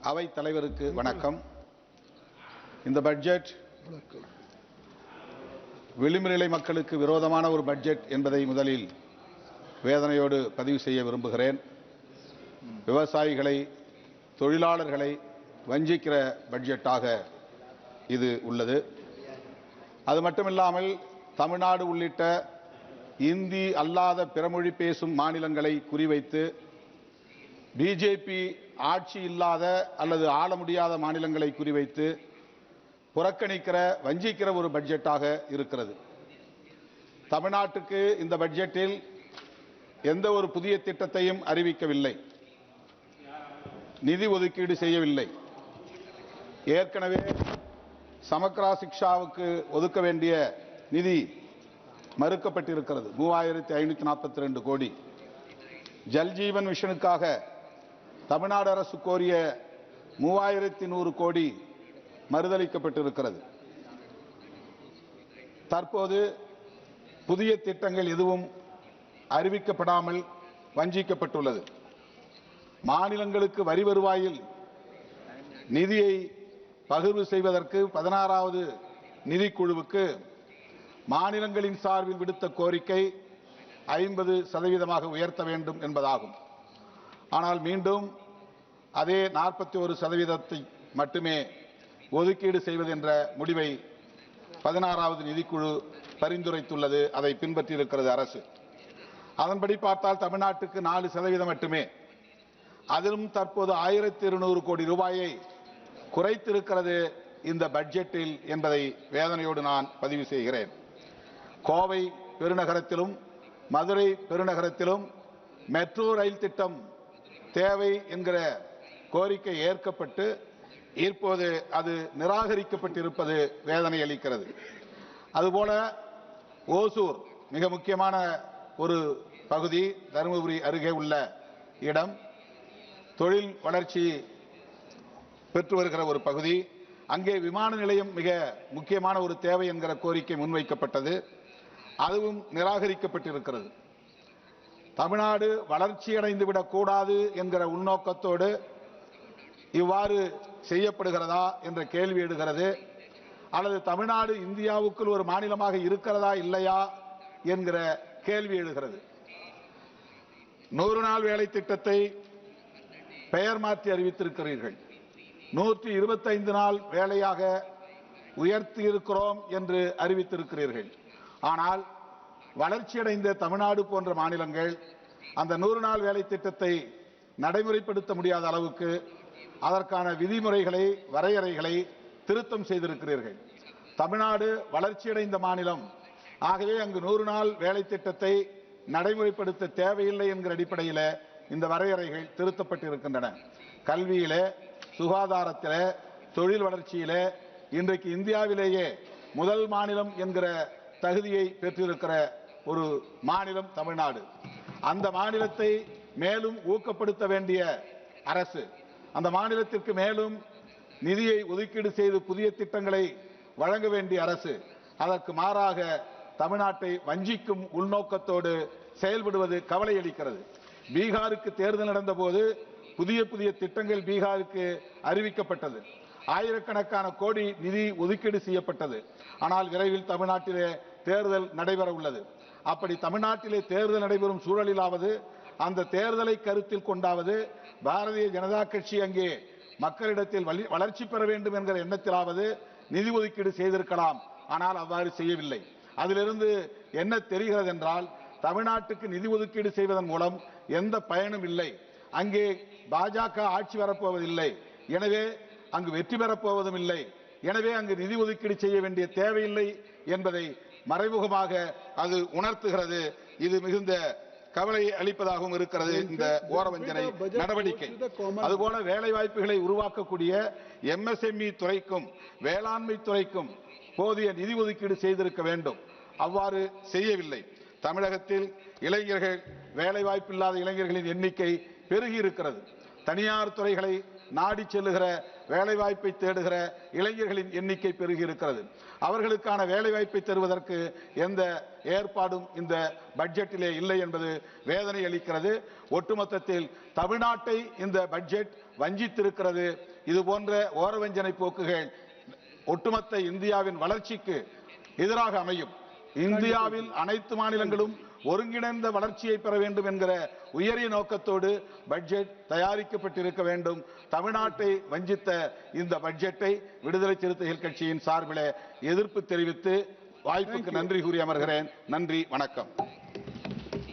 அவை தலைவருக்கு வணக்கம். இந்த பட்ஜெட் விளிம்பு நிலை மக்களுக்கு விரோதமான ஒரு பட்ஜெட் என்பதை முதலில் வேதனையோடு பதிவு செய்ய விரும்புகிறேன். விவசாயிகளை, தொழிலாளர்களை வஞ்சிக்கிற பட்ஜெட்டாக இது உள்ளது. அது மட்டுமில்லாமல் தமிழ்நாடு உள்ளிட்ட இந்தி அல்லாத பிறமொழி பேசும் மாநிலங்களை குறிவைத்து பிஜேபி ஆட்சி இல்லாத அல்லது ஆள முடியாத மாநிலங்களை குறிவைத்து புறக்கணிக்கிற, வஞ்சிக்கிற ஒரு பட்ஜெட்டாக இருக்கிறது. தமிழ்நாட்டுக்கு இந்த பட்ஜெட்டில் எந்த ஒரு புதிய திட்டத்தையும் அறிவிக்கவில்லை, நிதி ஒதுக்கீடு செய்யவில்லை. ஏற்கனவே சமக்ரா சிக்ஷாவுக்கு ஒதுக்க வேண்டிய நிதி மறுக்கப்பட்டிருக்கிறது, 3542 கோடி. ஜல்ஜீவன் மிஷனுக்காக தமிழ்நாடு அரசு கோரிய 3100 கோடி மறுதளிக்கப்பட்டிருக்கிறது. தற்போது புதிய திட்டங்கள் எதுவும் அறிவிக்கப்படாமல் வஞ்சிக்கப்பட்டுள்ளது. மாநிலங்களுக்கு வரி வருவாயில் நிதியை பகிர்வு செய்வதற்கு 16வது நிதிக்குழுவுக்கு மாநிலங்களின் சார்பில் விடுத்த கோரிக்கை 50% உயர்த்த வேண்டும் என்பதாகும். ஆனால் மீண்டும் அதே 41% மட்டுமே ஒதுக்கீடு செய்வது என்ற முடிவை 16வது நிதிக்குழு பரிந்துரைத்துள்ளது. அதை பின்பற்றியிருக்கிறது அரசு. அதன்படி பார்த்தால் தமிழ்நாட்டுக்கு 4% மட்டுமே. அதிலும் தற்போது 1200 கோடி ரூபாயை குறைத்திருக்கிறது இந்த பட்ஜெட்டில் என்பதை வேதனையோடு நான் பதிவு செய்கிறேன். கோவை பெருநகரத்திலும் மதுரை பெருநகரத்திலும் மெட்ரோ ரயில் திட்டம் தேவை என்கிற கோரிக்கை ஏற்கப்பட்டு இப்போது அது நிராகரிக்கப்பட்டிருப்பது வேதனை அளிக்கிறது. அதுபோல ஓசூர் மிக முக்கியமான ஒரு பகுதி, தருமபுரி அருகே உள்ள இடம், தொழில் வளர்ச்சி பெற்று வருகிற ஒரு பகுதி. அங்கே விமான நிலையம் மிக முக்கியமான ஒரு தேவை என்கிற கோரிக்கை முன்வைக்கப்பட்டது, அதுவும் நிராகரிக்கப்பட்டிருக்கிறது. தமிழ்நாடு வளர்ச்சியடைந்து விடக்கூடாது என்கிற உள்நோக்கத்தோடு இவ்வாறு செய்யப்படுகிறதா என்ற கேள்வி எழுகிறது. அல்லது தமிழ்நாடு இந்தியாவுக்குள் ஒரு மாநிலமாக இருக்கிறதா இல்லையா என்கிற கேள்வி எழுகிறது. 100 நாள் வேலை திட்டத்தை பெயர் மாற்றி அறிவித்திருக்கிறீர்கள். 125 நாள் வேலையாக உயர்த்தி இருக்கிறோம் என்று அறிவித்திருக்கிறீர்கள். ஆனால் வளர்ச்சியடைந்த தமிழ்நாடு போன்ற மாநிலங்கள் அந்த 100 நாள் வேலை திட்டத்தை நடைமுறைப்படுத்த முடியாத அளவுக்கு அதற்கான விதிமுறைகளை, வரையறைகளை திருத்தம் செய்திருக்கிறீர்கள். தமிழ்நாடு வளர்ச்சியடைந்த மாநிலம், ஆகவே அங்கு 100 நாள் வேலை திட்டத்தை நடைமுறைப்படுத்த தேவையில்லை என்கிற அடிப்படையில் இந்த வரையறைகள் திருத்தப்பட்டிருக்கின்றன. கல்வியிலே, சுகாதாரத்திலே, தொழில் வளர்ச்சியிலே இன்றைக்கு இந்தியாவிலேயே முதல் மாநிலம் என்கிற தகுதியை பெற்றிருக்கிற ஒரு மாநிலம் தமிழ்நாடு. அந்த மாநிலத்தை மேலும் ஊக்கப்படுத்த வேண்டிய அரசு, அந்த மாநிலத்திற்கு மேலும் நிதியை ஒதுக்கீடு செய்து புதிய திட்டங்களை வழங்க வேண்டிய அரசு அதற்கு மாறாக தமிழ்நாட்டை வஞ்சிக்கும் உள்நோக்கத்தோடு செயல்படுவது கவலை அளிக்கிறது. பீகாருக்கு தேர்தல் நடந்த போது புதிய புதிய திட்டங்கள் பீகாருக்கு அறிவிக்கப்பட்டது. ஆயிரக்கணக்கான கோடி நிதி ஒதுக்கீடு செய்யப்பட்டது. ஆனால் விரைவில் தமிழ்நாட்டிலே தேர்தல் நடைபெற உள்ளது. அப்படி தமிழ்நாட்டிலே தேர்தல் நடைபெறும் சூழலிலாவது, அந்த தேர்தலை கருத்தில் கொண்டாவது பாரதிய ஜனதா கட்சி அங்கே மக்களிடத்தில் வளர்ச்சி பெற வேண்டும் என்கிற எண்ணத்திலாவது நிதி ஒதுக்கீடு செய்திருக்கலாம். ஆனால் அவ்வாறு செய்யவில்லை. அதிலிருந்து என்ன தெரிகிறது என்றால், தமிழ்நாட்டுக்கு நிதி ஒதுக்கீடு செய்வதன் மூலம் எந்த பயனும் இல்லை. அங்கே பாஜக ஆட்சி வரப்போவதில்லை, எனவே அங்கு வெற்றி பெறப்போவதும் இல்லை, எனவே அங்கு நிதி ஒதுக்கீடு செய்ய வேண்டிய தேவையில்லை என்பதை மறைமுகமாக அது உணர்த்துகிறது. இது மிகுந்த கவலை அளிப்பதாகவும் இருக்கிறது இந்த ஓரவஞ்சனை நடவடிக்கை. அதுபோல வேலை வாய்ப்புகளை உருவாக்கக்கூடிய MSME துறைக்கும் வேளாண்மை துறைக்கும் போதிய நிதி ஒதுக்கீடு செய்திருக்க வேண்டும். அவ்வாறு செய்யவில்லை. தமிழகத்தில் இளைஞர்கள், வேலை வாய்ப்பில்லாத இளைஞர்களின் எண்ணிக்கை பெருகி இருக்கிறது. தனியார் துறைகளை நாடி செல்லுகிற வேலைவாய்ப்பை தேடுகிற இளைஞர்களின் எண்ணிக்கை பெருகி இருக்கிறது. அவர்களுக்கான வேலைவாய்ப்பை தருவதற்கு எந்த ஏற்பாடும் இந்த பட்ஜெட்டிலே இல்லை என்பது வேதனை அளிக்கிறது. ஒட்டுமொத்தத்தில் தமிழ்நாட்டை இந்த பட்ஜெட் வஞ்சித்திருக்கிறது. இது போன்ற ஓரவஞ்சனை போக்குகள் ஒட்டுமொத்த இந்தியாவின் வளர்ச்சிக்கு எதிராக அமையும். இந்தியாவில் அனைத்து மாநிலங்களும் ஒருங்கிணைந்த வளர்ச்சியை பெற வேண்டும் என்கிற உயரிய நோக்கத்தோடு பட்ஜெட் தயாரிக்கப்பட்டிருக்க வேண்டும். தமிழ்நாட்டை வஞ்சித்த இந்த பட்ஜெட்டை விடுதலை சிறுத்தைகள் கட்சியின் சார்பில் எதிர்ப்பு தெரிவித்து வாய்ப்புக்கு நன்றி கூறி அமர்கிறேன். நன்றி, வணக்கம்.